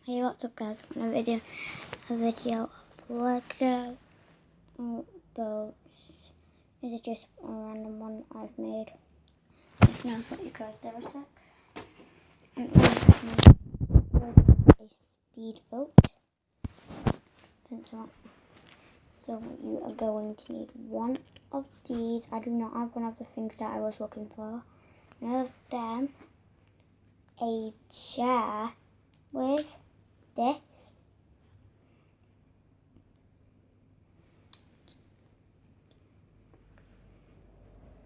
Hey, what's up guys? I'm on a video of Lego boats. This is just a random one I've made. Just now put you guys there a sec. And a speedboat. So you are going to need one of these. I do not have one of the things that I was looking for. One of them, a chair with this.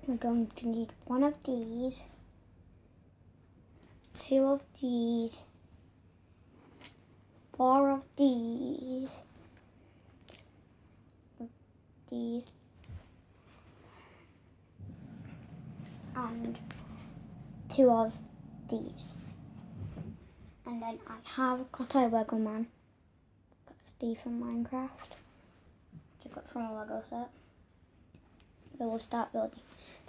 We're going to need one of these, two of these, four of these, and two of these. And then I have got a Lego man. That's Steve from Minecraft, which I got from a Lego set. So we'll start building.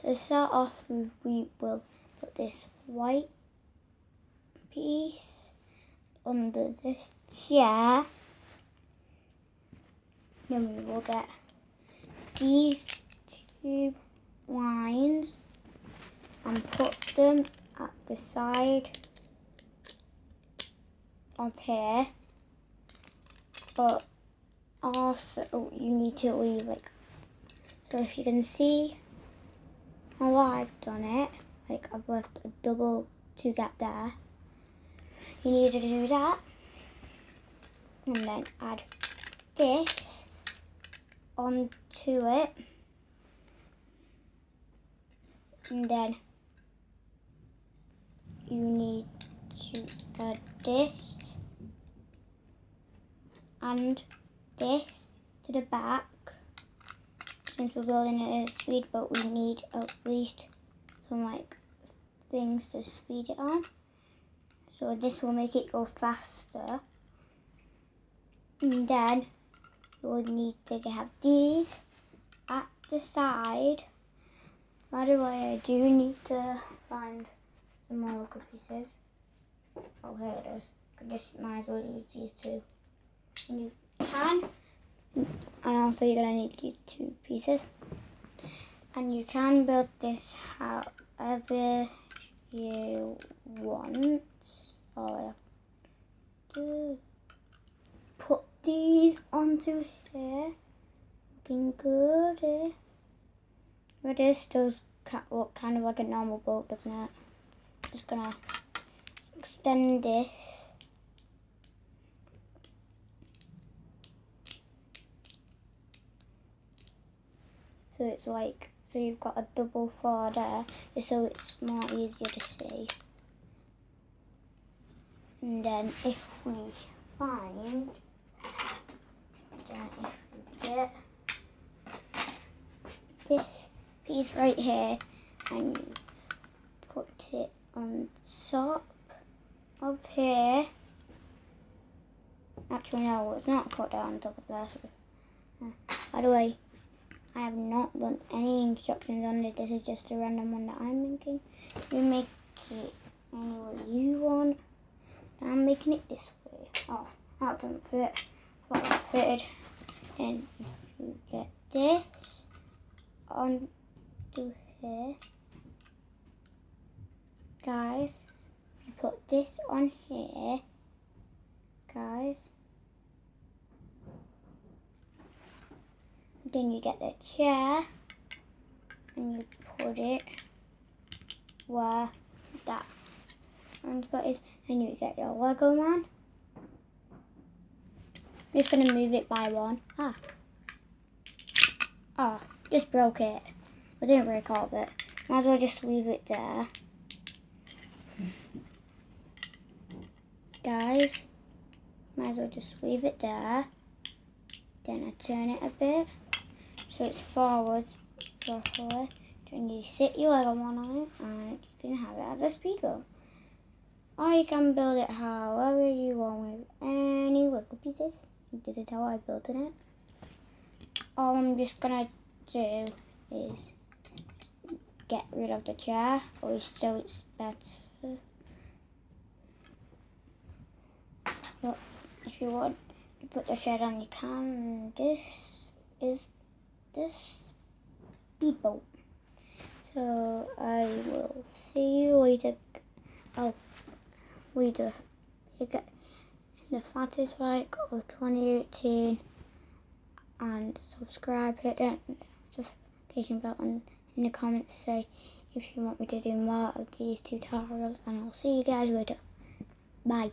So to start off with, we will put this white piece under this chair. Then we will get these two lines and put them at the side of here. But also you need to leave so if you can see how I've done it, I've left a double to get there. You need to do that and then add this onto it, and then you need to add this and this to the back. Since we're building a speedboat, we need at least some things to speed it on. So this will make it go faster. And then we'll need to have these at the side. By the way, I do need to find some more Lego pieces. Oh, here it is. I just might as well use these two. And you can. And also you're going to need these two pieces. And you can build this however you want. All I have to put these onto here. Looking good. But this does look kind of like a normal boat, doesn't it? Just going to extend this. So it's so you've got a double floor there, just so it's more easier to see. And then if we get this piece right here and you put it on top of here. Actually no, it's not put that on top of there. So, by the way, I have not done any instructions on it. This is just a random one that I'm making. You make it any way you want. I'm making it this way. Oh, that doesn't fit. I thought it fitted. And if you get this onto here, guys, you put this on here, guys. Then you get the chair and you put it where that spot is, and you get your Lego man. I'm just going to move it by one. Just broke it. I didn't break all of it. Might as well just leave it there. Guys, might as well just leave it there. Then I turn it a bit so it's forwards properly. Then you sit your Lego one on it and you can have it as a speedboat. Or you can build it however you want with any Lego pieces. This is how I built it. All I'm just gonna do is get rid of the chair, or so it's better. But if you want to put the shed on, you can. This is the speedboat. So I will see you later. Oh, with the bigger in the fattest like of 2018, and subscribe, hit that notification button in the comments, say if you want me to do more of these tutorials, and I'll see you guys later. Bye.